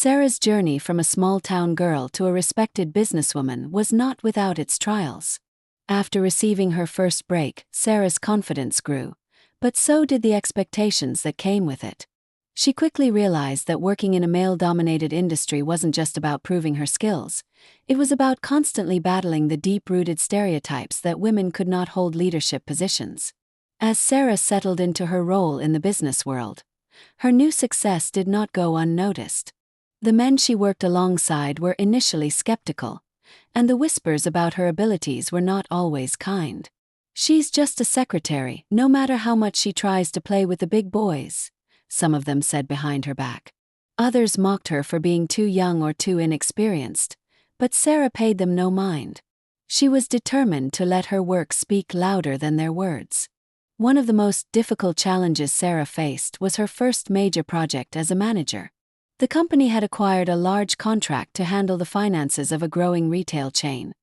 Sarah's journey from a small-town girl to a respected businesswoman was not without its trials. After receiving her first break, Sarah's confidence grew, but so did the expectations that came with it. She quickly realized that working in a male-dominated industry wasn't just about proving her skills. It was about constantly battling the deep-rooted stereotypes that women could not hold leadership positions. As Sarah settled into her role in the business world, her new success did not go unnoticed. The men she worked alongside were initially skeptical, and the whispers about her abilities were not always kind. "She's just a secretary, no matter how much she tries to play with the big boys," some of them said behind her back. Others mocked her for being too young or too inexperienced, but Sarah paid them no mind. She was determined to let her work speak louder than their words. One of the most difficult challenges Sarah faced was her first major project as a manager. The company had acquired a large contract to handle the finances of a growing retail chain,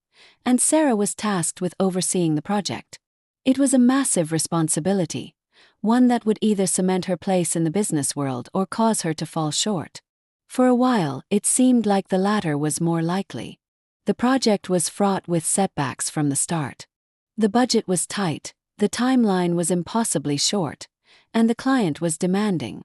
and Sarah was tasked with overseeing the project. It was a massive responsibility, one that would either cement her place in the business world or cause her to fall short. For a while, it seemed like the latter was more likely. The project was fraught with setbacks from the start. The budget was tight, the timeline was impossibly short, and the client was demanding.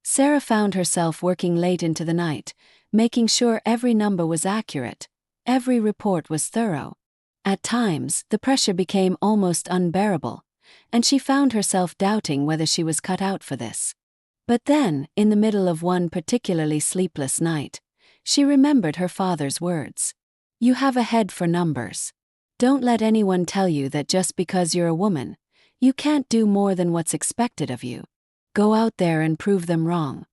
Sarah found herself working late into the night, making sure every number was accurate, every report was thorough. At times, the pressure became almost unbearable, and she found herself doubting whether she was cut out for this. But then, in the middle of one particularly sleepless night, she remembered her father's words. "You have a head for numbers. Don't let anyone tell you that just because you're a woman, you can't do more than what's expected of you. Go out there and prove them wrong."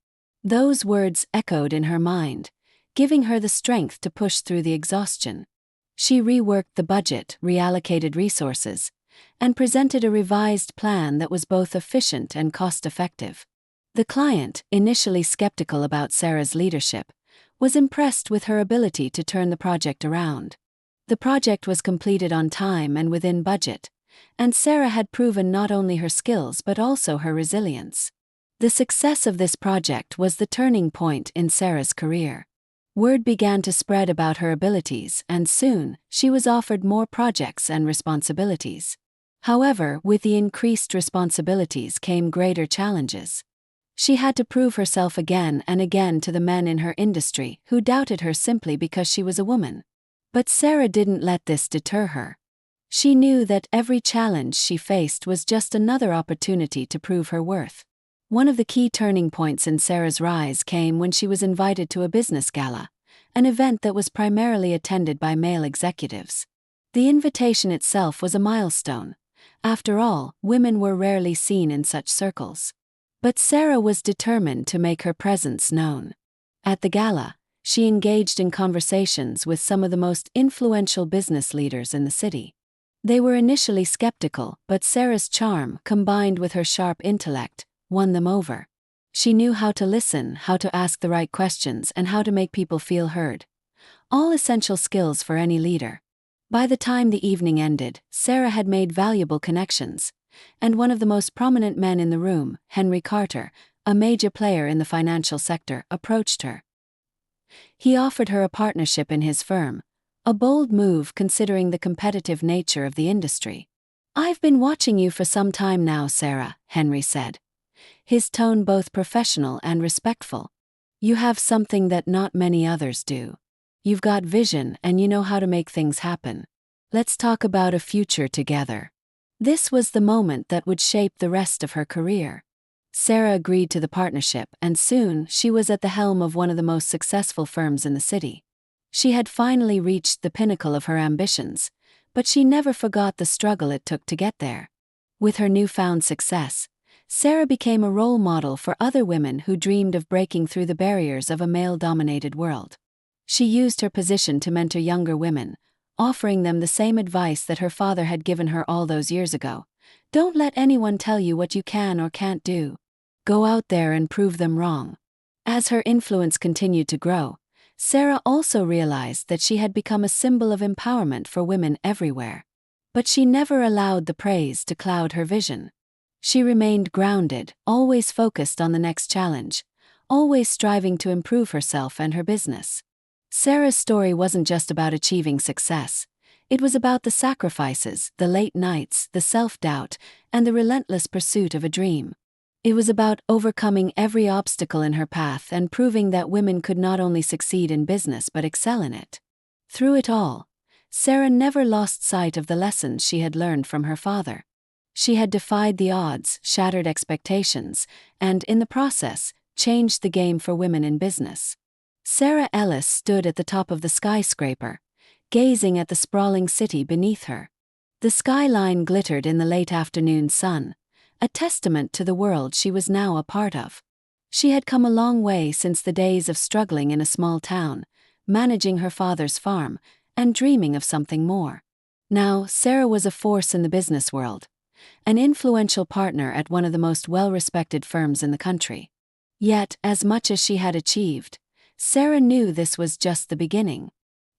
Those words echoed in her mind, giving her the strength to push through the exhaustion. She reworked the budget, reallocated resources, and presented a revised plan that was both efficient and cost-effective. The client, initially skeptical about Sarah's leadership, was impressed with her ability to turn the project around. The project was completed on time and within budget, and Sarah had proven not only her skills but also her resilience. The success of this project was the turning point in Sarah's career. Word began to spread about her abilities, and soon, she was offered more projects and responsibilities. However, with the increased responsibilities came greater challenges. She had to prove herself again and again to the men in her industry who doubted her simply because she was a woman. But Sarah didn't let this deter her. She knew that every challenge she faced was just another opportunity to prove her worth. One of the key turning points in Sarah's rise came when she was invited to a business gala, an event that was primarily attended by male executives. The invitation itself was a milestone. After all, women were rarely seen in such circles. But Sarah was determined to make her presence known. At the gala, she engaged in conversations with some of the most influential business leaders in the city. They were initially skeptical, but Sarah's charm, combined with her sharp intellect, won them over. She knew how to listen, how to ask the right questions, and how to make people feel heard. All essential skills for any leader. By the time the evening ended, Sarah had made valuable connections, and one of the most prominent men in the room, Henry Carter, a major player in the financial sector, approached her. He offered her a partnership in his firm, a bold move considering the competitive nature of the industry. "I've been watching you for some time now, Sarah," Henry said, his tone both professional and respectful. "You have something that not many others do. You've got vision and you know how to make things happen. Let's talk about a future together." This was the moment that would shape the rest of her career. Sarah agreed to the partnership, and soon she was at the helm of one of the most successful firms in the city. She had finally reached the pinnacle of her ambitions, but she never forgot the struggle it took to get there. With her newfound success, Sarah became a role model for other women who dreamed of breaking through the barriers of a male-dominated world. She used her position to mentor younger women, offering them the same advice that her father had given her all those years ago. "Don't let anyone tell you what you can or can't do. Go out there and prove them wrong." As her influence continued to grow, Sarah also realized that she had become a symbol of empowerment for women everywhere. But she never allowed the praise to cloud her vision. She remained grounded, always focused on the next challenge, always striving to improve herself and her business. Sarah's story wasn't just about achieving success. It was about the sacrifices, the late nights, the self-doubt, and the relentless pursuit of a dream. It was about overcoming every obstacle in her path and proving that women could not only succeed in business but excel in it. Through it all, Sarah never lost sight of the lessons she had learned from her father. She had defied the odds, shattered expectations, and, in the process, changed the game for women in business. Sarah Ellis stood at the top of the skyscraper, gazing at the sprawling city beneath her. The skyline glittered in the late afternoon sun, a testament to the world she was now a part of. She had come a long way since the days of struggling in a small town, managing her father's farm, and dreaming of something more. Now, Sarah was a force in the business world, an influential partner at one of the most well-respected firms in the country. Yet, as much as she had achieved, Sarah knew this was just the beginning.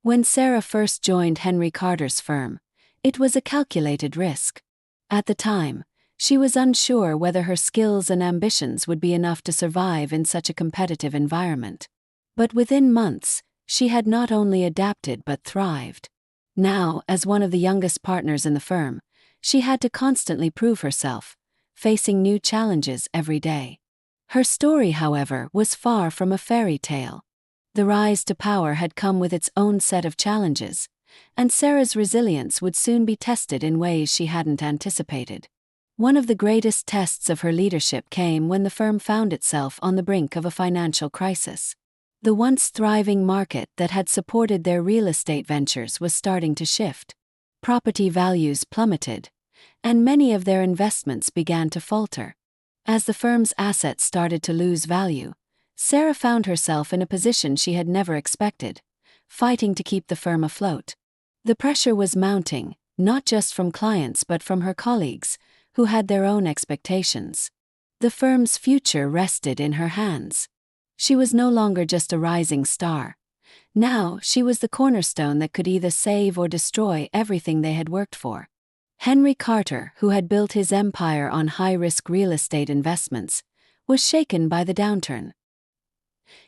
When Sarah first joined Henry Carter's firm, it was a calculated risk. At the time, she was unsure whether her skills and ambitions would be enough to survive in such a competitive environment. But within months, she had not only adapted but thrived. Now, as one of the youngest partners in the firm, she had to constantly prove herself, facing new challenges every day. Her story, however, was far from a fairy tale. The rise to power had come with its own set of challenges, and Sarah's resilience would soon be tested in ways she hadn't anticipated. One of the greatest tests of her leadership came when the firm found itself on the brink of a financial crisis. The once thriving market that had supported their real estate ventures was starting to shift. Property values plummeted, and many of their investments began to falter. As the firm's assets started to lose value, Sarah found herself in a position she had never expected, fighting to keep the firm afloat. The pressure was mounting, not just from clients but from her colleagues, who had their own expectations. The firm's future rested in her hands. She was no longer just a rising star. Now, she was the cornerstone that could either save or destroy everything they had worked for. Henry Carter, who had built his empire on high-risk real estate investments, was shaken by the downturn.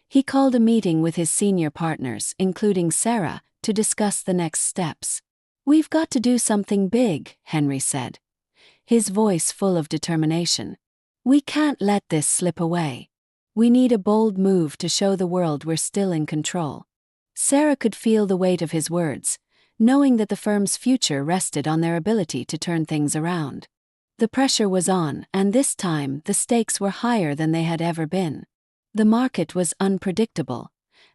He called a meeting with his senior partners, including Sarah, to discuss the next steps. "We've got to do something big," Henry said, his voice full of determination. "We can't let this slip away. We need a bold move to show the world we're still in control." Sarah could feel the weight of his words, knowing that the firm's future rested on their ability to turn things around. The pressure was on, and this time the stakes were higher than they had ever been. The market was unpredictable,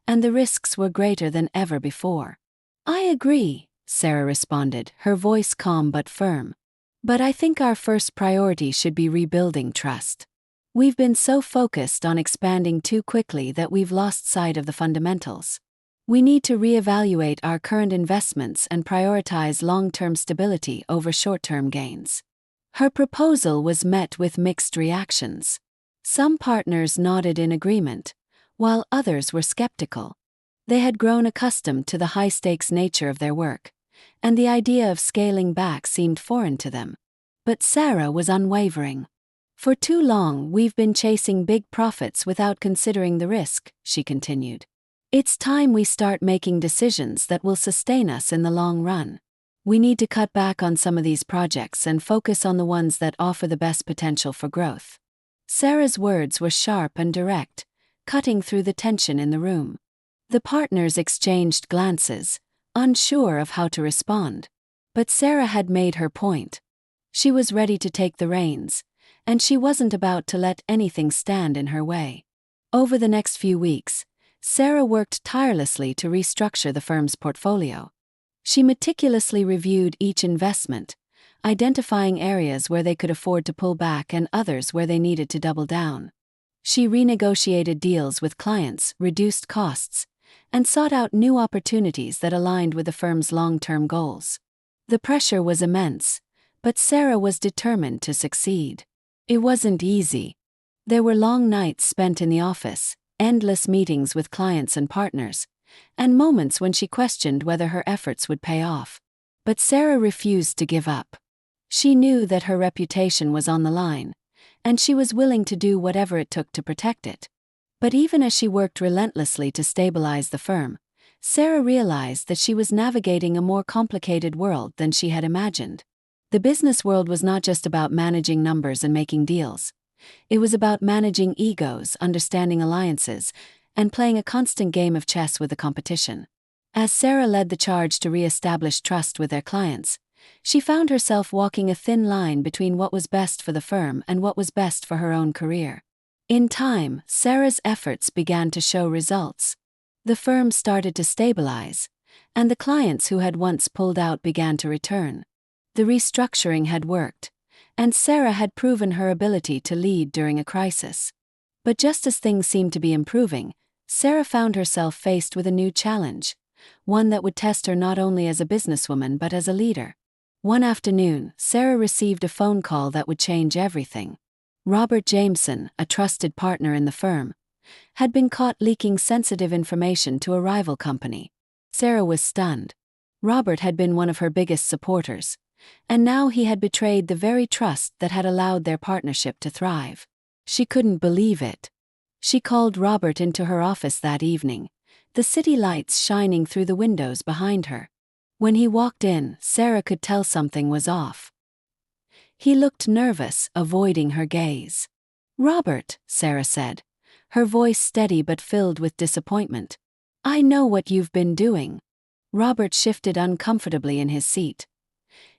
and the risks were greater than ever before. "I agree," Sarah responded, her voice calm but firm. "But I think our first priority should be rebuilding trust. We've been so focused on expanding too quickly that we've lost sight of the fundamentals. We need to reevaluate our current investments and prioritize long-term stability over short-term gains." Her proposal was met with mixed reactions. Some partners nodded in agreement, while others were skeptical. They had grown accustomed to the high-stakes nature of their work, and the idea of scaling back seemed foreign to them. But Sarah was unwavering. "For too long we've been chasing big profits without considering the risk," she continued. "It's time we start making decisions that will sustain us in the long run. We need to cut back on some of these projects and focus on the ones that offer the best potential for growth." Sarah's words were sharp and direct, cutting through the tension in the room. The partners exchanged glances, unsure of how to respond. But Sarah had made her point. She was ready to take the reins, and she wasn't about to let anything stand in her way. Over the next few weeks, Sarah worked tirelessly to restructure the firm's portfolio. She meticulously reviewed each investment, identifying areas where they could afford to pull back and others where they needed to double down. She renegotiated deals with clients, reduced costs, and sought out new opportunities that aligned with the firm's long-term goals. The pressure was immense, but Sarah was determined to succeed. It wasn't easy. There were long nights spent in the office, endless meetings with clients and partners, and moments when she questioned whether her efforts would pay off. But Sarah refused to give up. She knew that her reputation was on the line, and she was willing to do whatever it took to protect it. But even as she worked relentlessly to stabilize the firm, Sarah realized that she was navigating a more complicated world than she had imagined. The business world was not just about managing numbers and making deals. It was about managing egos, understanding alliances, and playing a constant game of chess with the competition. As Sarah led the charge to re-establish trust with their clients, she found herself walking a thin line between what was best for the firm and what was best for her own career. In time, Sarah's efforts began to show results. The firm started to stabilize, and the clients who had once pulled out began to return. The restructuring had worked, and Sarah had proven her ability to lead during a crisis. But just as things seemed to be improving, Sarah found herself faced with a new challenge, one that would test her not only as a businesswoman but as a leader. One afternoon, Sarah received a phone call that would change everything. Robert Jameson, a trusted partner in the firm, had been caught leaking sensitive information to a rival company. Sarah was stunned. Robert had been one of her biggest supporters, and now he had betrayed the very trust that had allowed their partnership to thrive. She couldn't believe it. She called Robert into her office that evening, the city lights shining through the windows behind her. When he walked in, Sarah could tell something was off. He looked nervous, avoiding her gaze. "Robert," Sarah said, her voice steady but filled with disappointment. "I know what you've been doing." Robert shifted uncomfortably in his seat,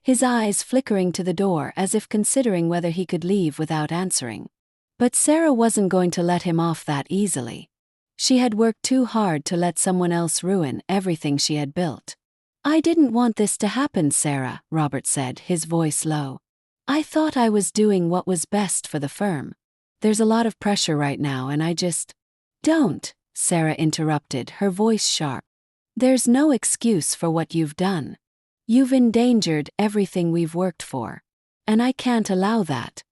his eyes flickering to the door as if considering whether he could leave without answering. But Sarah wasn't going to let him off that easily. She had worked too hard to let someone else ruin everything she had built. "I didn't want this to happen, Sarah," Robert said, his voice low. "I thought I was doing what was best for the firm. There's a lot of pressure right now and I just..." "Don't," Sarah interrupted, her voice sharp. "There's no excuse for what you've done. You've endangered everything we've worked for. And I can't allow that."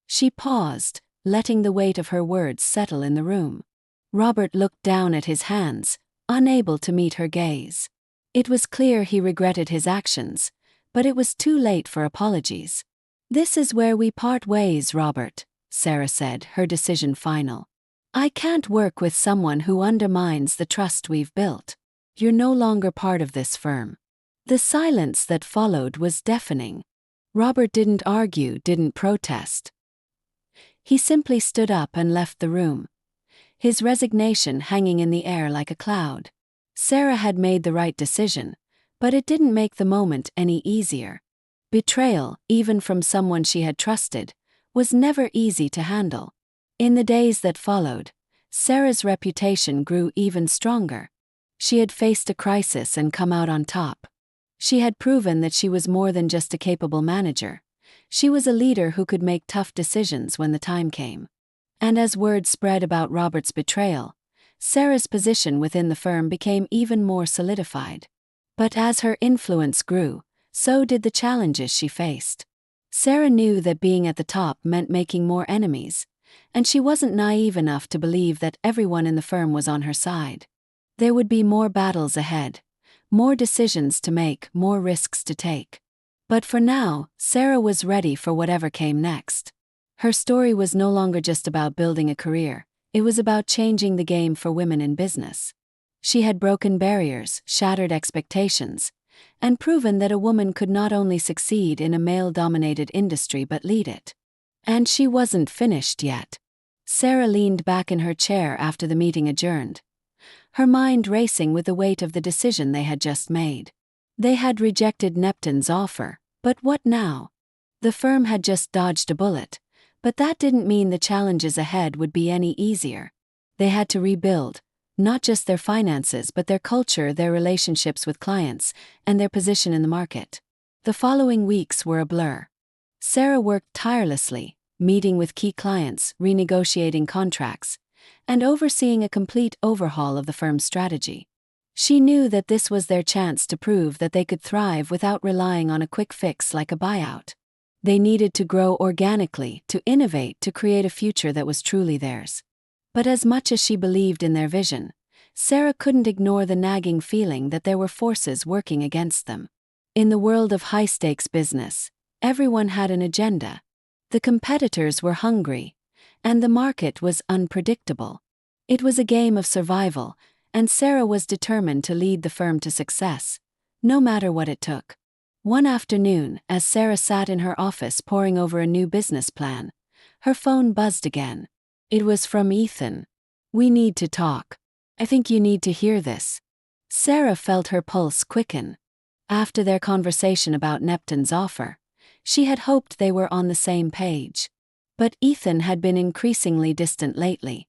She paused, letting the weight of her words settle in the room. Robert looked down at his hands, unable to meet her gaze. It was clear he regretted his actions, but it was too late for apologies. "This is where we part ways, Robert," Sarah said, her decision final. "I can't work with someone who undermines the trust we've built. You're no longer part of this firm." The silence that followed was deafening. Robert didn't argue, didn't protest. He simply stood up and left the room, his resignation hanging in the air like a cloud. Sarah had made the right decision, but it didn't make the moment any easier. Betrayal, even from someone she had trusted, was never easy to handle. In the days that followed, Sarah's reputation grew even stronger. She had faced a crisis and come out on top. She had proven that she was more than just a capable manager. She was a leader who could make tough decisions when the time came. And as word spread about Robert's betrayal, Sarah's position within the firm became even more solidified. But as her influence grew, so did the challenges she faced. Sarah knew that being at the top meant making more enemies, and she wasn't naive enough to believe that everyone in the firm was on her side. There would be more battles ahead, more decisions to make, more risks to take. But for now, Sarah was ready for whatever came next. Her story was no longer just about building a career, it was about changing the game for women in business. She had broken barriers, shattered expectations, and proven that a woman could not only succeed in a male-dominated industry but lead it. And she wasn't finished yet. Sarah leaned back in her chair after the meeting adjourned, her mind racing with the weight of the decision they had just made. They had rejected Neptune's offer, but what now? The firm had just dodged a bullet, but that didn't mean the challenges ahead would be any easier. They had to rebuild, not just their finances but their culture, their relationships with clients, and their position in the market. The following weeks were a blur. Sarah worked tirelessly, meeting with key clients, renegotiating contracts, and overseeing a complete overhaul of the firm's strategy. She knew that this was their chance to prove that they could thrive without relying on a quick fix like a buyout. They needed to grow organically, to innovate, to create a future that was truly theirs. But as much as she believed in their vision, Sarah couldn't ignore the nagging feeling that there were forces working against them. In the world of high-stakes business, everyone had an agenda. The competitors were hungry, and the market was unpredictable. It was a game of survival, and Sarah was determined to lead the firm to success, no matter what it took. One afternoon, as Sarah sat in her office poring over a new business plan, her phone buzzed again. It was from Ethan. "We need to talk. I think you need to hear this." Sarah felt her pulse quicken. After their conversation about Neptune's offer, she had hoped they were on the same page. But Ethan had been increasingly distant lately,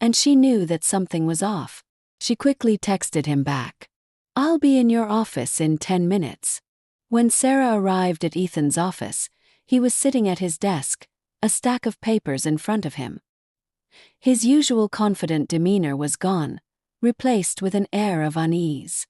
and she knew that something was off. She quickly texted him back. "I'll be in your office in 10 minutes. When Sarah arrived at Ethan's office, he was sitting at his desk, a stack of papers in front of him. His usual confident demeanor was gone, replaced with an air of unease.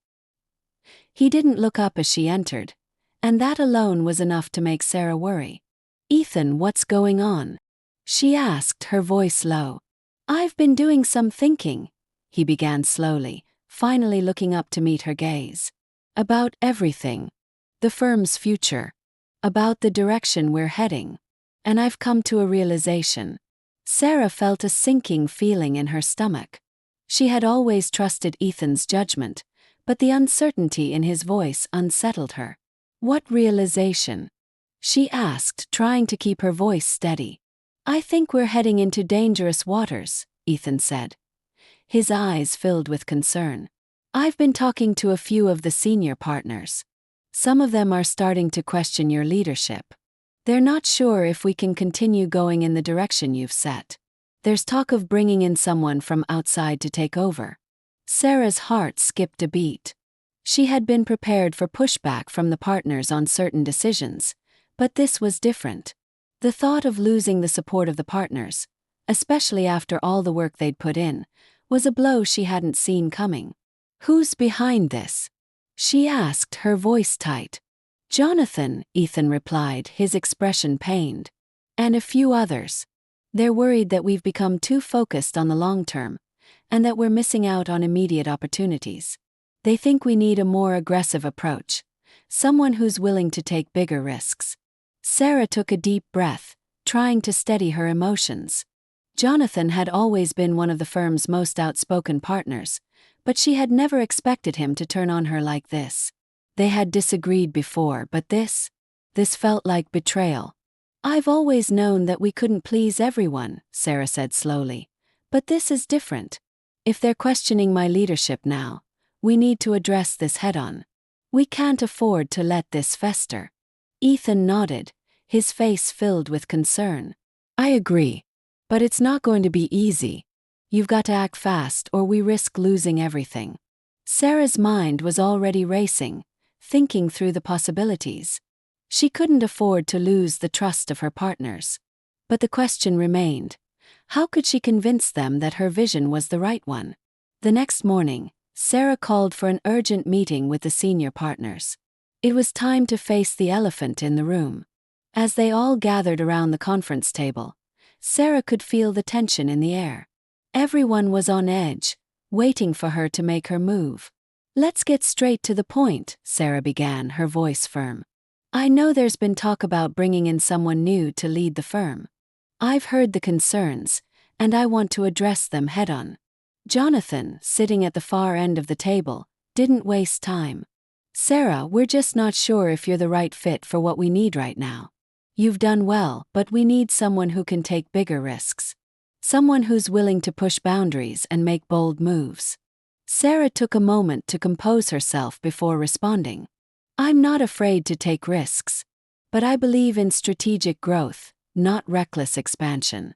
He didn't look up as she entered, and that alone was enough to make Sarah worry. "Ethan, what's going on?" she asked, her voice low. "I've been doing some thinking," he began slowly, finally looking up to meet her gaze. "About everything. The firm's future. About the direction we're heading. And I've come to a realization." Sarah felt a sinking feeling in her stomach. She had always trusted Ethan's judgment, but the uncertainty in his voice unsettled her. "What realization?" she asked, trying to keep her voice steady. "I think we're heading into dangerous waters," Ethan said. His eyes filled with concern. "I've been talking to a few of the senior partners. Some of them are starting to question your leadership. They're not sure if we can continue going in the direction you've set. There's talk of bringing in someone from outside to take over." Sarah's heart skipped a beat. She had been prepared for pushback from the partners on certain decisions, but this was different. The thought of losing the support of the partners, especially after all the work they'd put in, was a blow she hadn't seen coming. "Who's behind this?" she asked, her voice tight. "Jonathan," Ethan replied, his expression pained. "And a few others. They're worried that we've become too focused on the long term, and that we're missing out on immediate opportunities. They think we need a more aggressive approach, someone who's willing to take bigger risks." Sarah took a deep breath, trying to steady her emotions. Jonathan had always been one of the firm's most outspoken partners, but she had never expected him to turn on her like this. They had disagreed before, but this felt like betrayal. "I've always known that we couldn't please everyone," Sarah said slowly. "But this is different. If they're questioning my leadership now, we need to address this head-on. We can't afford to let this fester." Ethan nodded, his face filled with concern. "I agree. But it's not going to be easy. You've got to act fast or we risk losing everything." Sarah's mind was already racing, thinking through the possibilities. She couldn't afford to lose the trust of her partners. But the question remained: how could she convince them that her vision was the right one? The next morning, Sarah called for an urgent meeting with the senior partners. It was time to face the elephant in the room. As they all gathered around the conference table, Sarah could feel the tension in the air. Everyone was on edge, waiting for her to make her move. "Let's get straight to the point," Sarah began, her voice firm. "I know there's been talk about bringing in someone new to lead the firm. I've heard the concerns, and I want to address them head-on." Jonathan, sitting at the far end of the table, didn't waste time. "Sarah, we're just not sure if you're the right fit for what we need right now. You've done well, but we need someone who can take bigger risks. Someone who's willing to push boundaries and make bold moves." Sarah took a moment to compose herself before responding. "I'm not afraid to take risks. But I believe in strategic growth, not reckless expansion.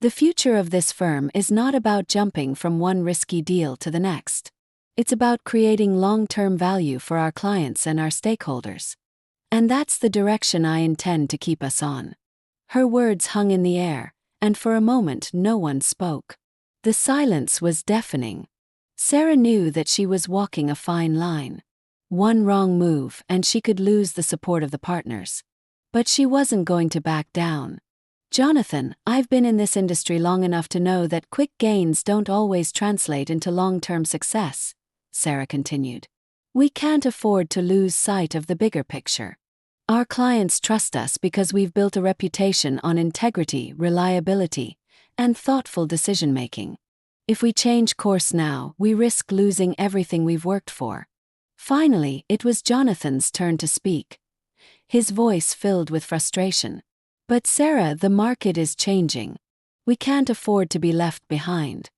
The future of this firm is not about jumping from one risky deal to the next. It's about creating long-term value for our clients and our stakeholders. And that's the direction I intend to keep us on." Her words hung in the air, and for a moment no one spoke. The silence was deafening. Sarah knew that she was walking a fine line. One wrong move and she could lose the support of the partners. But she wasn't going to back down. "Jonathan, I've been in this industry long enough to know that quick gains don't always translate into long-term success," Sarah continued. "We can't afford to lose sight of the bigger picture. Our clients trust us because we've built a reputation on integrity, reliability, and thoughtful decision-making. If we change course now, we risk losing everything we've worked for. Finally, it was Jonathan's turn to speak, his voice filled with frustration. But Sarah, the market is changing. We can't afford to be left behind.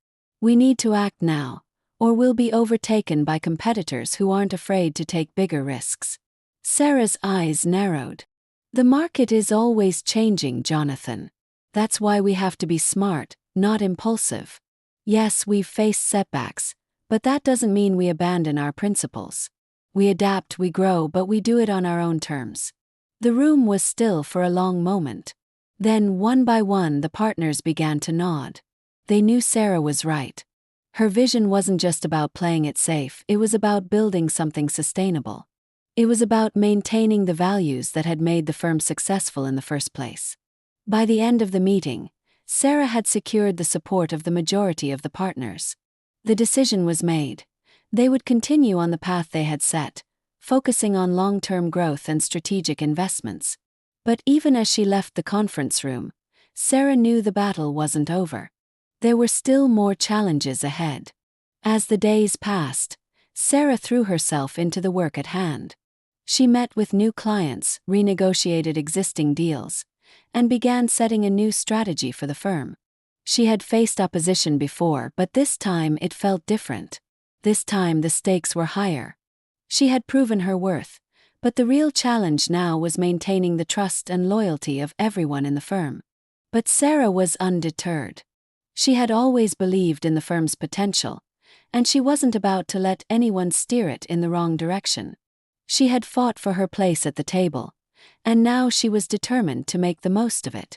We need to act now, or we'll be overtaken by competitors who aren't afraid to take bigger risks. Sarah's eyes narrowed. The market is always changing, Jonathan. That's why we have to be smart, not impulsive. Yes, we've faced setbacks, but that doesn't mean we abandon our principles. We adapt, we grow, but we do it on our own terms. The room was still for a long moment. Then, one by one, the partners began to nod. They knew Sarah was right. Her vision wasn't just about playing it safe, it was about building something sustainable. It was about maintaining the values that had made the firm successful in the first place. By the end of the meeting, Sarah had secured the support of the majority of the partners. The decision was made. They would continue on the path they had set, focusing on long-term growth and strategic investments. But even as she left the conference room, Sarah knew the battle wasn't over. There were still more challenges ahead. As the days passed, Sarah threw herself into the work at hand. She met with new clients, renegotiated existing deals, and began setting a new strategy for the firm. She had faced opposition before, but this time it felt different. This time the stakes were higher. She had proven her worth, but the real challenge now was maintaining the trust and loyalty of everyone in the firm. But Sarah was undeterred. She had always believed in the firm's potential, and she wasn't about to let anyone steer it in the wrong direction. She had fought for her place at the table, and now she was determined to make the most of it.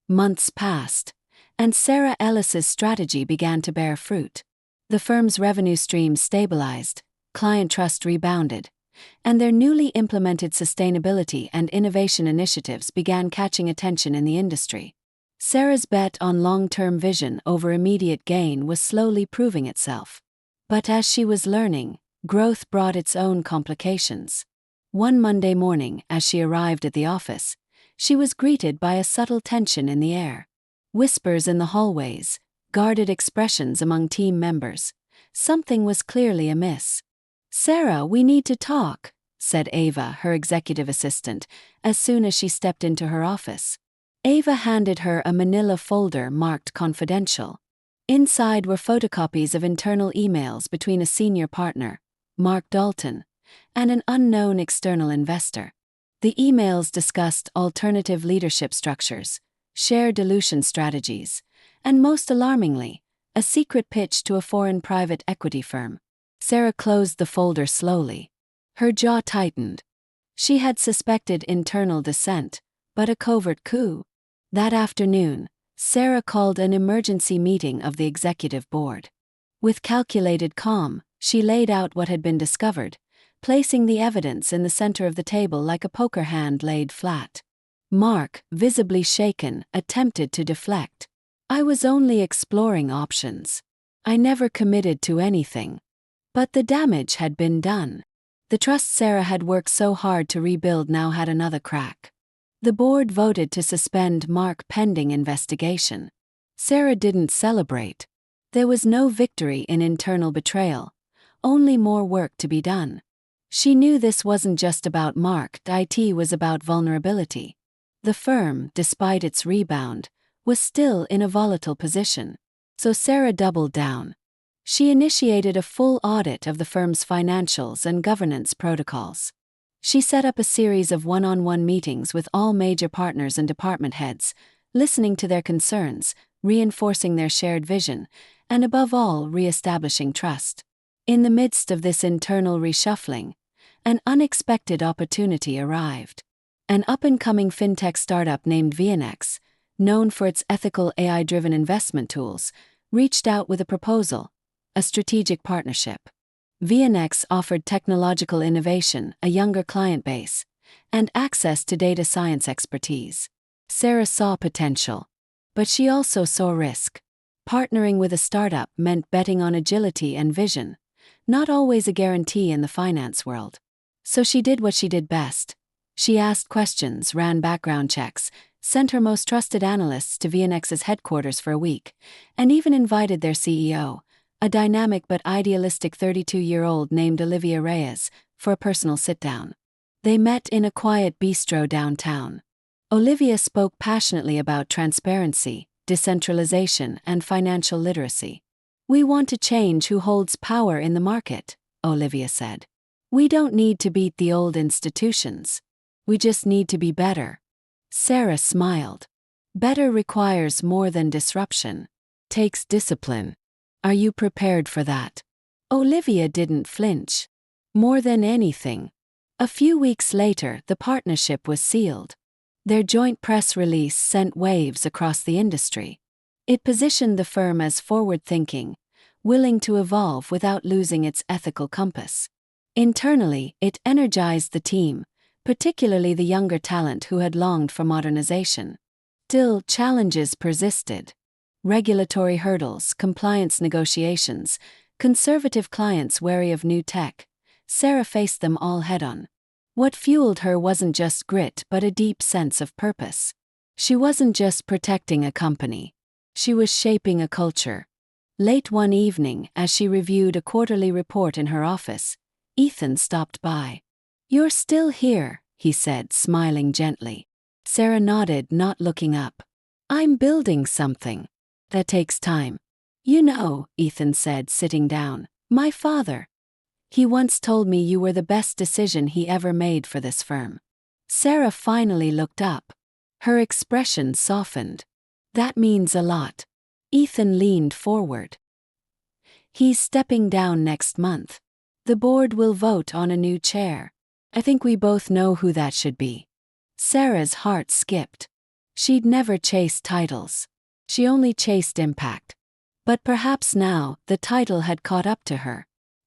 Months passed, and Sarah Ellis's strategy began to bear fruit. The firm's revenue stream stabilized, client trust rebounded, and their newly implemented sustainability and innovation initiatives began catching attention in the industry. Sarah's bet on long-term vision over immediate gain was slowly proving itself. But as she was learning, growth brought its own complications. One Monday morning, as she arrived at the office, she was greeted by a subtle tension in the air. Whispers in the hallways, guarded expressions among team members. Something was clearly amiss. "Sarah, we need to talk," said Ava, her executive assistant, as soon as she stepped into her office. Ava handed her a manila folder marked confidential. Inside were photocopies of internal emails between a senior partner, Mark Dalton, and an unknown external investor. The emails discussed alternative leadership structures, share dilution strategies, and most alarmingly, a secret pitch to a foreign private equity firm. Sarah closed the folder slowly. Her jaw tightened. She had suspected internal dissent, but a covert coup. That afternoon, Sarah called an emergency meeting of the executive board. With calculated calm, she laid out what had been discovered, placing the evidence in the center of the table like a poker hand laid flat. Mark, visibly shaken, attempted to deflect. "I was only exploring options. I never committed to anything." But the damage had been done. The trust Sarah had worked so hard to rebuild now had another crack. The board voted to suspend Mark pending investigation. Sarah didn't celebrate. There was no victory in internal betrayal, only more work to be done. She knew this wasn't just about Mark, it was about vulnerability. The firm, despite its rebound, was still in a volatile position. So Sarah doubled down. She initiated a full audit of the firm's financials and governance protocols. She set up a series of one-on-one meetings with all major partners and department heads, listening to their concerns, reinforcing their shared vision, and above all, re-establishing trust. In the midst of this internal reshuffling, an unexpected opportunity arrived. An up-and-coming fintech startup named VNX, known for its ethical AI-driven investment tools, reached out with a proposal, a strategic partnership. VNX offered technological innovation, a younger client base, and access to data science expertise. Sarah saw potential, but she also saw risk. Partnering with a startup meant betting on agility and vision, not always a guarantee in the finance world. So she did what she did best. She asked questions, ran background checks, sent her most trusted analysts to VNX's headquarters for a week, and even invited their CEO, a dynamic but idealistic 32-year-old named Olivia Reyes, for a personal sit-down. They met in a quiet bistro downtown. Olivia spoke passionately about transparency, decentralization, and financial literacy. "We want to change who holds power in the market," Olivia said. "We don't need to beat the old institutions. We just need to be better." Sarah smiled. "Better requires more than disruption. Takes discipline. Are you prepared for that?" Olivia didn't flinch. "More than anything." A few weeks later, the partnership was sealed. Their joint press release sent waves across the industry. It positioned the firm as forward-thinking, willing to evolve without losing its ethical compass. Internally, it energized the team, particularly the younger talent who had longed for modernization. Still, challenges persisted. Regulatory hurdles, compliance negotiations, conservative clients wary of new tech. Sarah faced them all head-on. What fueled her wasn't just grit but a deep sense of purpose. She wasn't just protecting a company. She was shaping a culture. Late one evening, as she reviewed a quarterly report in her office, Ethan stopped by. "You're still here," he said, smiling gently. Sarah nodded, not looking up. "I'm building something. That takes time." "You know," Ethan said, sitting down, "my father. He once told me you were the best decision he ever made for this firm." Sarah finally looked up. Her expression softened. "That means a lot." Ethan leaned forward. "He's stepping down next month. The board will vote on a new chair. I think we both know who that should be." Sarah's heart skipped. She'd never chased titles. She only chased impact. But perhaps now, the title had caught up to her.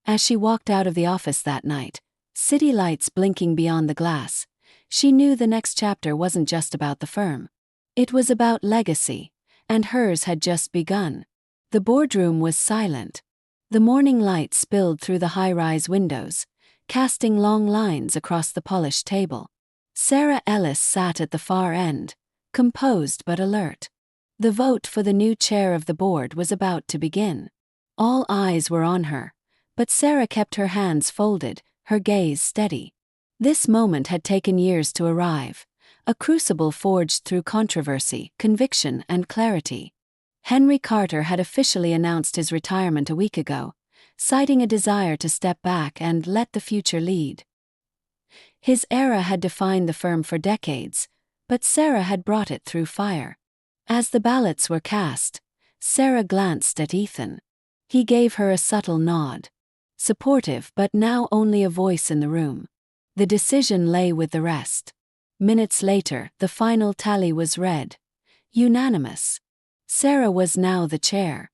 As she walked out of the office that night, city lights blinking beyond the glass, she knew the next chapter wasn't just about the firm. It was about legacy, and hers had just begun. The boardroom was silent. The morning light spilled through the high-rise windows, casting long lines across the polished table. Sarah Ellis sat at the far end, composed but alert. The vote for the new chair of the board was about to begin. All eyes were on her, but Sarah kept her hands folded, her gaze steady. This moment had taken years to arrive, a crucible forged through controversy, conviction, and clarity. Henry Carter had officially announced his retirement a week ago, citing a desire to step back and let the future lead. His era had defined the firm for decades, but Sarah had brought it through fire. As the ballots were cast, Sarah glanced at Ethan. He gave her a subtle nod. Supportive, but now only a voice in the room. The decision lay with the rest. Minutes later, the final tally was read. Unanimous. Sarah was now the chair.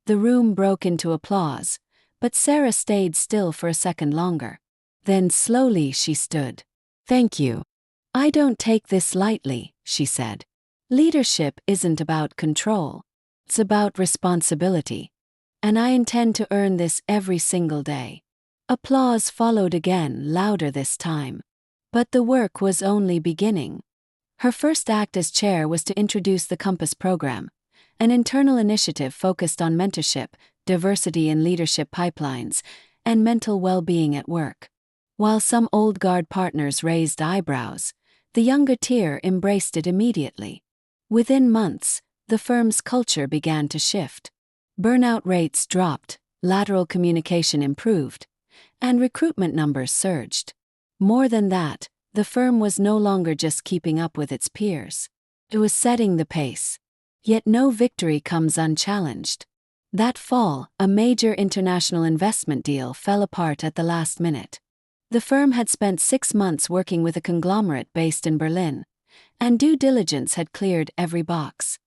The room broke into applause, but Sarah stayed still for a second longer. Then slowly she stood. "Thank you. I don't take this lightly," she said. "Leadership isn't about control. It's about responsibility. And I intend to earn this every single day." Applause followed again, louder this time. But the work was only beginning. Her first act as chair was to introduce the Compass program, an internal initiative focused on mentorship, diversity in leadership pipelines, and mental well-being at work. While some old guard partners raised eyebrows, the younger tier embraced it immediately. Within months, the firm's culture began to shift. Burnout rates dropped, lateral communication improved, and recruitment numbers surged. More than that, the firm was no longer just keeping up with its peers. It was setting the pace. Yet no victory comes unchallenged. That fall, a major international investment deal fell apart at the last minute. The firm had spent 6 months working with a conglomerate based in Berlin, and due diligence had cleared every box.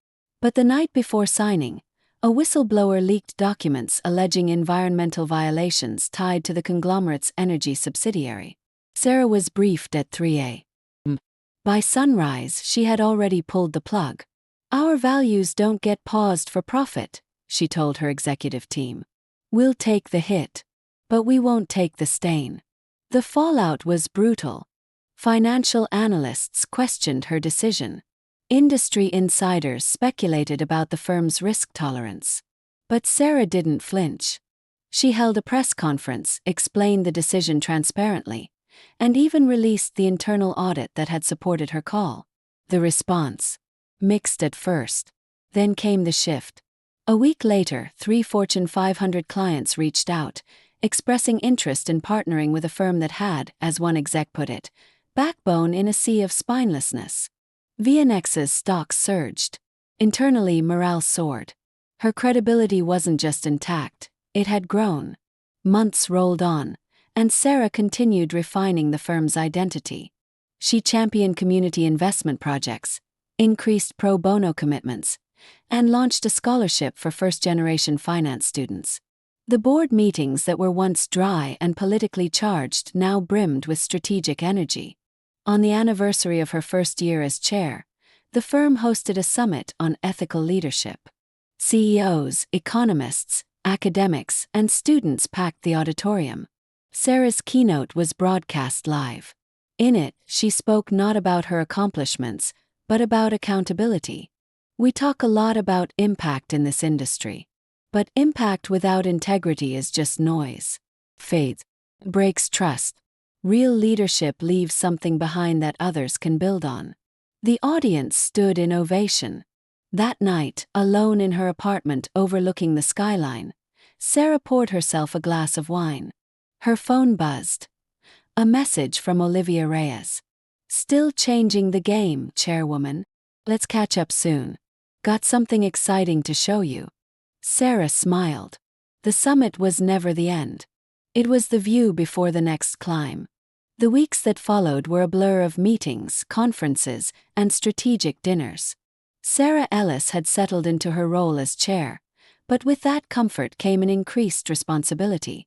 But the night before signing, a whistleblower leaked documents alleging environmental violations tied to the conglomerate's energy subsidiary. Sarah was briefed at 3 a.m. By sunrise, she had already pulled the plug. "Our values don't get paused for profit," she told her executive team. "We'll take the hit, but we won't take the stain." The fallout was brutal. Financial analysts questioned her decision. Industry insiders speculated about the firm's risk tolerance. But Sarah didn't flinch. She held a press conference, explained the decision transparently, and even released the internal audit that had supported her call. The response? Mixed at first. Then came the shift. A week later, 3 Fortune 500 clients reached out, expressing interest in partnering with a firm that had, as one exec put it, backbone in a sea of spinelessness. VNX's stocks surged. Internally, morale soared. Her credibility wasn't just intact, it had grown. Months rolled on, and Sarah continued refining the firm's identity. She championed community investment projects, increased pro bono commitments, and launched a scholarship for first-generation finance students. The board meetings that were once dry and politically charged now brimmed with strategic energy. On the anniversary of her first year as chair, the firm hosted a summit on ethical leadership. CEOs, economists, academics, and students packed the auditorium. Sarah's keynote was broadcast live. In it, she spoke not about her accomplishments, but about accountability. We talk a lot about impact in this industry. But impact without integrity is just noise. Faith breaks trust. Real leadership leaves something behind that others can build on. The audience stood in ovation. That night, alone in her apartment overlooking the skyline, Sarah poured herself a glass of wine. Her phone buzzed. A message from Olivia Reyes. "Still changing the game, Chairwoman. Let's catch up soon. Got something exciting to show you." Sarah smiled. The summit was never the end. It was the view before the next climb. The weeks that followed were a blur of meetings, conferences, and strategic dinners. Sarah Ellis had settled into her role as chair, but with that comfort came an increased responsibility.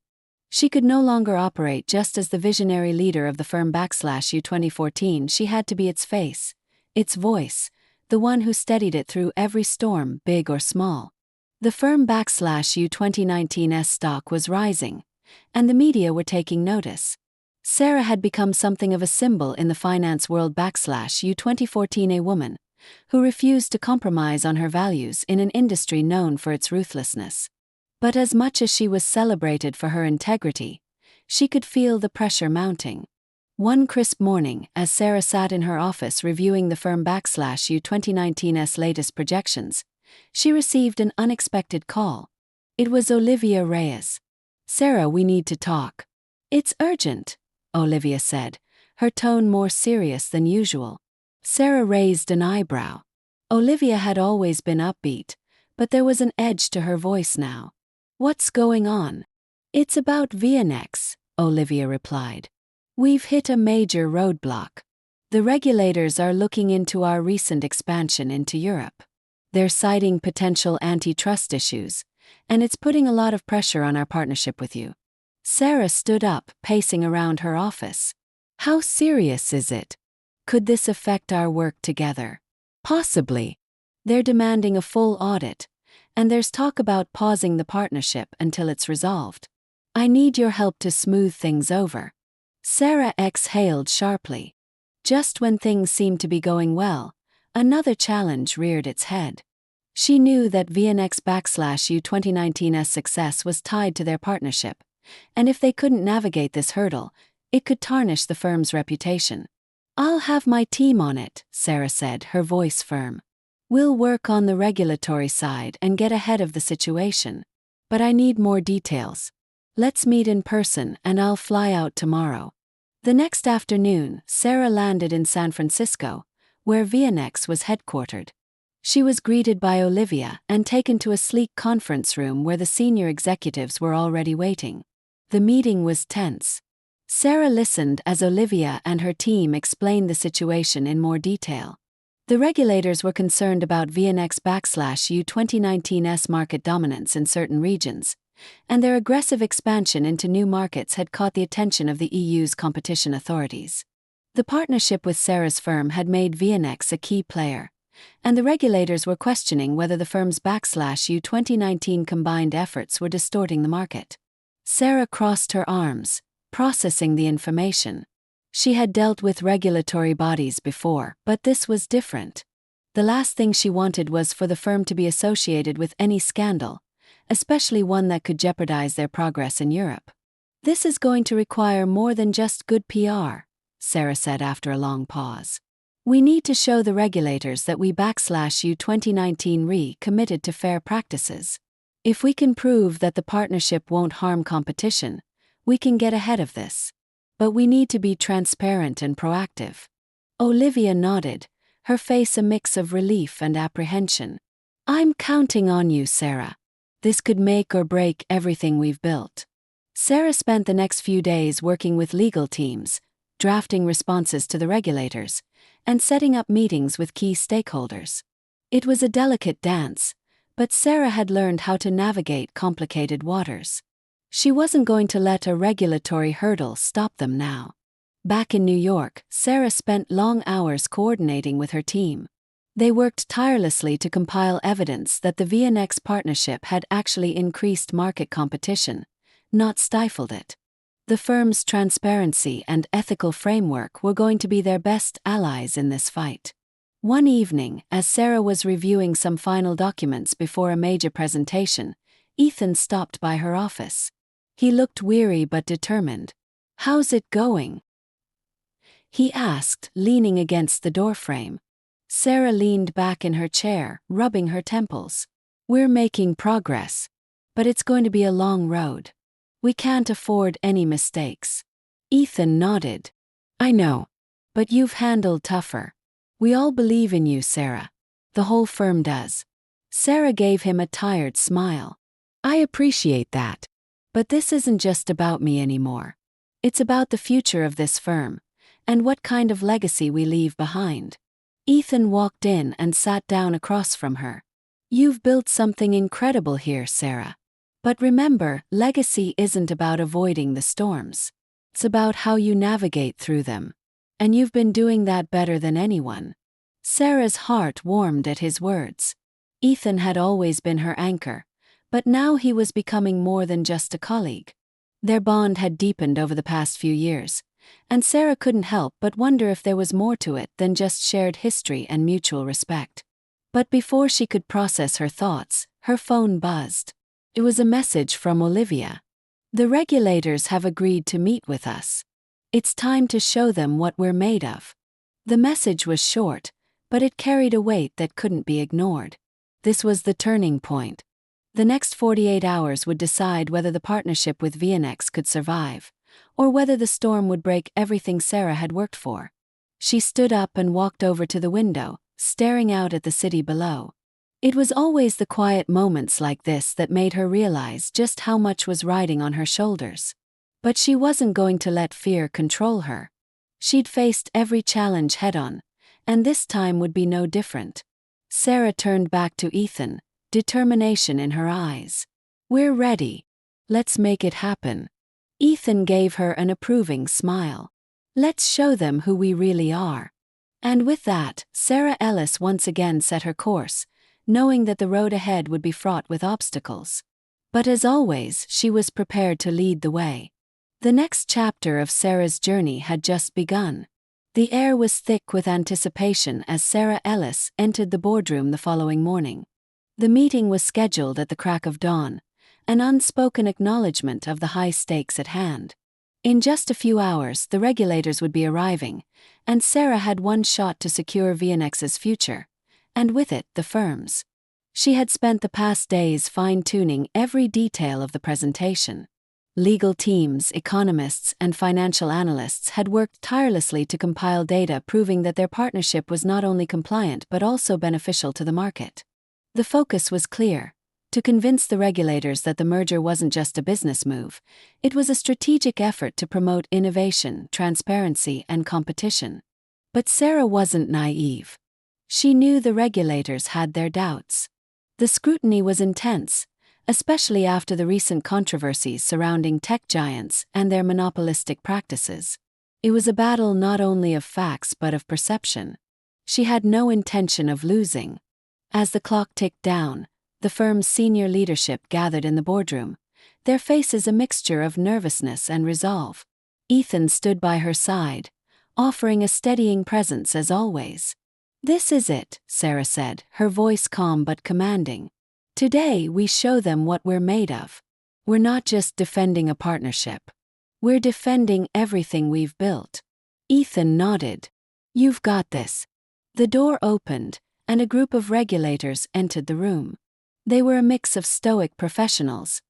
She could no longer operate just as the visionary leader of the firm /U 2014. She had to be its face, its voice, the one who steadied it through every storm, big or small. The firm /U 2019's stock was rising, and the media were taking notice. Sarah had become something of a symbol in the finance world /U 2014, a woman who refused to compromise on her values in an industry known for its ruthlessness. But as much as she was celebrated for her integrity, she could feel the pressure mounting. One crisp morning, as Sarah sat in her office reviewing the firm /U 2019's latest projections, she received an unexpected call. It was Olivia Reyes. "Sarah, we need to talk." "It's urgent," Olivia said, her tone more serious than usual. Sarah raised an eyebrow. Olivia had always been upbeat, but there was an edge to her voice now. "What's going on?" "It's about VNX," Olivia replied. "We've hit a major roadblock. The regulators are looking into our recent expansion into Europe. They're citing potential antitrust issues, and it's putting a lot of pressure on our partnership with you." Sarah stood up, pacing around her office. "How serious is it? Could this affect our work together?" "Possibly. They're demanding a full audit, and there's talk about pausing the partnership until it's resolved. I need your help to smooth things over." Sarah exhaled sharply. Just when things seemed to be going well, another challenge reared its head. She knew that VNX /U 2019's success was tied to their partnership, and if they couldn't navigate this hurdle, it could tarnish the firm's reputation. "I'll have my team on it," Sarah said, her voice firm. "We'll work on the regulatory side and get ahead of the situation. But I need more details. Let's meet in person and I'll fly out tomorrow." The next afternoon, Sarah landed in San Francisco, where VNX was headquartered. She was greeted by Olivia and taken to a sleek conference room where the senior executives were already waiting. The meeting was tense. Sarah listened as Olivia and her team explained the situation in more detail. The regulators were concerned about VNX /U 2019's market dominance in certain regions, and their aggressive expansion into new markets had caught the attention of the EU's competition authorities. The partnership with Sarah's firm had made VNX a key player, and the regulators were questioning whether the firm's /U 2019 combined efforts were distorting the market. Sarah crossed her arms, processing the information. She had dealt with regulatory bodies before, but this was different. The last thing she wanted was for the firm to be associated with any scandal, especially one that could jeopardize their progress in Europe. "This is going to require more than just good PR," Sarah said after a long pause. "We need to show the regulators that we /you 2019 committed to fair practices. If we can prove that the partnership won't harm competition, we can get ahead of this. But we need to be transparent and proactive." Olivia nodded, her face a mix of relief and apprehension. "I'm counting on you, Sarah. This could make or break everything we've built." Sarah spent the next few days working with legal teams, drafting responses to the regulators, and setting up meetings with key stakeholders. It was a delicate dance, but Sarah had learned how to navigate complicated waters. She wasn't going to let a regulatory hurdle stop them now. Back in New York, Sarah spent long hours coordinating with her team. They worked tirelessly to compile evidence that the VNX partnership had actually increased market competition, not stifled it. The firm's transparency and ethical framework were going to be their best allies in this fight. One evening, as Sarah was reviewing some final documents before a major presentation, Ethan stopped by her office. He looked weary but determined. "How's it going?" he asked, leaning against the doorframe. Sarah leaned back in her chair, rubbing her temples. "We're making progress. But it's going to be a long road. We can't afford any mistakes." Ethan nodded. "I know. But you've handled tougher. We all believe in you, Sarah. The whole firm does." Sarah gave him a tired smile. "I appreciate that. But this isn't just about me anymore. It's about the future of this firm, and what kind of legacy we leave behind." Ethan walked in and sat down across from her. "You've built something incredible here, Sarah. But remember, legacy isn't about avoiding the storms. It's about how you navigate through them. And you've been doing that better than anyone." Sarah's heart warmed at his words. Ethan had always been her anchor, but now he was becoming more than just a colleague. Their bond had deepened over the past few years, and Sarah couldn't help but wonder if there was more to it than just shared history and mutual respect. But before she could process her thoughts, her phone buzzed. It was a message from Olivia. "The regulators have agreed to meet with us. It's time to show them what we're made of." The message was short, but it carried a weight that couldn't be ignored. This was the turning point. The next 48 hours would decide whether the partnership with VNX could survive, or whether the storm would break everything Sarah had worked for. She stood up and walked over to the window, staring out at the city below. It was always the quiet moments like this that made her realize just how much was riding on her shoulders. But she wasn't going to let fear control her. She'd faced every challenge head-on, and this time would be no different. Sarah turned back to Ethan, determination in her eyes. "We're ready. Let's make it happen." Ethan gave her an approving smile. "Let's show them who we really are." And with that, Sarah Ellis once again set her course, knowing that the road ahead would be fraught with obstacles. But as always, she was prepared to lead the way. The next chapter of Sarah's journey had just begun. The air was thick with anticipation as Sarah Ellis entered the boardroom the following morning. The meeting was scheduled at the crack of dawn, an unspoken acknowledgement of the high stakes at hand. In just a few hours, the regulators would be arriving, and Sarah had one shot to secure VNX's future, and with it, the firm's. She had spent the past days fine-tuning every detail of the presentation. Legal teams, economists, and financial analysts had worked tirelessly to compile data proving that their partnership was not only compliant but also beneficial to the market. The focus was clear: to convince the regulators that the merger wasn't just a business move, it was a strategic effort to promote innovation, transparency, and competition. But Sarah wasn't naive. She knew the regulators had their doubts. The scrutiny was intense, especially after the recent controversies surrounding tech giants and their monopolistic practices. It was a battle not only of facts but of perception. She had no intention of losing. As the clock ticked down, the firm's senior leadership gathered in the boardroom, their faces a mixture of nervousness and resolve. Ethan stood by her side, offering a steadying presence as always. "This is it," Sarah said, her voice calm but commanding. "Today we show them what we're made of. We're not just defending a partnership. We're defending everything we've built." Ethan nodded. "You've got this." The door opened, and a group of regulators entered the room. They were a mix of stoic professionals,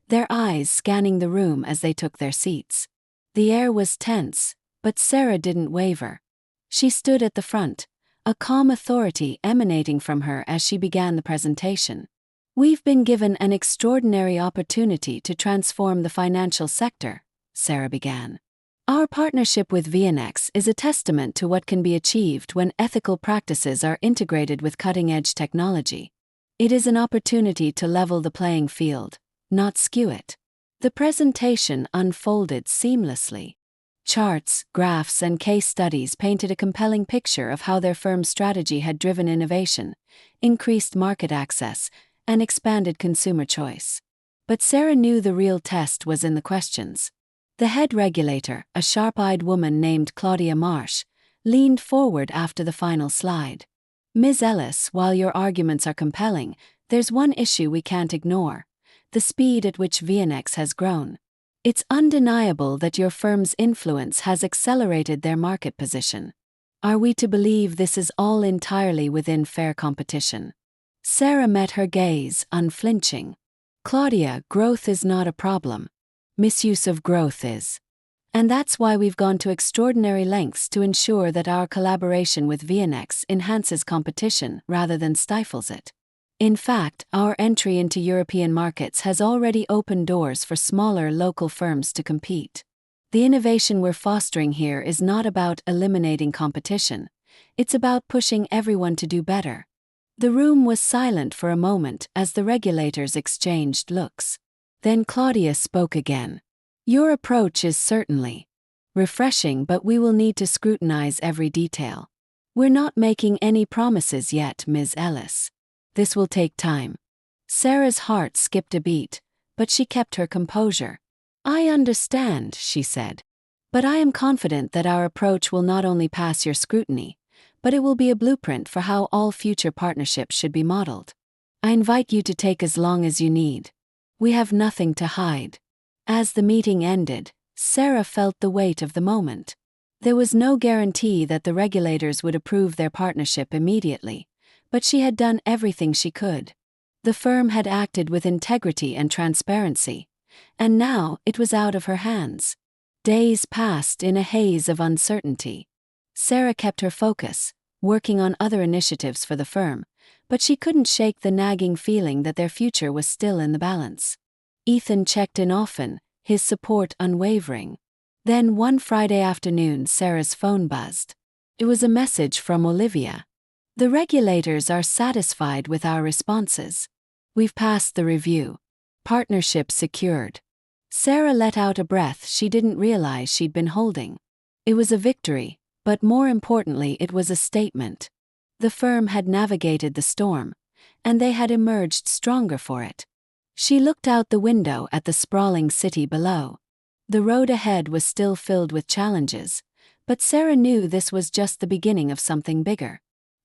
their eyes scanning the room as they took their seats. The air was tense, but Sarah didn't waver. She stood at the front, a calm authority emanating from her as she began the presentation. "We've been given an extraordinary opportunity to transform the financial sector," Sarah began. "Our partnership with VNX is a testament to what can be achieved when ethical practices are integrated with cutting-edge technology. It is an opportunity to level the playing field, not skew it." The presentation unfolded seamlessly. Charts, graphs, and case studies painted a compelling picture of how their firm's strategy had driven innovation, increased market access, and expanded consumer choice. But Sarah knew the real test was in the questions. The head regulator, a sharp-eyed woman named Claudia Marsh, leaned forward after the final slide. "Ms. Ellis, while your arguments are compelling, there's one issue we can't ignore: the speed at which VNX has grown. It's undeniable that your firm's influence has accelerated their market position. Are we to believe this is all entirely within fair competition?" Sarah met her gaze, unflinching. "Claudia, growth is not a problem. Misuse of growth is. And that's why we've gone to extraordinary lengths to ensure that our collaboration with VNX enhances competition rather than stifles it. In fact, our entry into European markets has already opened doors for smaller local firms to compete. The innovation we're fostering here is not about eliminating competition. It's about pushing everyone to do better." The room was silent for a moment as the regulators exchanged looks. Then Claudia spoke again. "Your approach is certainly refreshing, but we will need to scrutinize every detail. We're not making any promises yet, Ms. Ellis. This will take time." Sarah's heart skipped a beat, but she kept her composure. "I understand," she said. "But I am confident that our approach will not only pass your scrutiny, but it will be a blueprint for how all future partnerships should be modeled. I invite you to take as long as you need. We have nothing to hide." As the meeting ended, Sarah felt the weight of the moment. There was no guarantee that the regulators would approve their partnership immediately, but she had done everything she could. The firm had acted with integrity and transparency, and now it was out of her hands. Days passed in a haze of uncertainty. Sarah kept her focus, working on other initiatives for the firm, but she couldn't shake the nagging feeling that their future was still in the balance. Ethan checked in often, his support unwavering. Then one Friday afternoon, Sarah's phone buzzed. It was a message from Olivia. "The regulators are satisfied with our responses. We've passed the review. Partnership secured." Sarah let out a breath she didn't realize she'd been holding. It was a victory, but more importantly, it was a statement. The firm had navigated the storm, and they had emerged stronger for it. She looked out the window at the sprawling city below. The road ahead was still filled with challenges, but Sarah knew this was just the beginning of something bigger.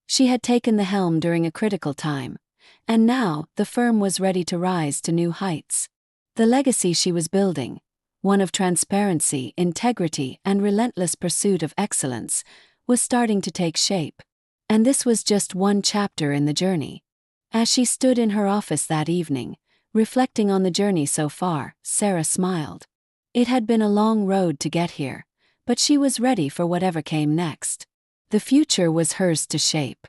She had taken the helm during a critical time, and now the firm was ready to rise to new heights. The legacy she was building, one of transparency, integrity, and relentless pursuit of excellence, was starting to take shape. And this was just one chapter in the journey. As she stood in her office that evening, reflecting on the journey so far, Sarah smiled. It had been a long road to get here, but she was ready for whatever came next. The future was hers to shape.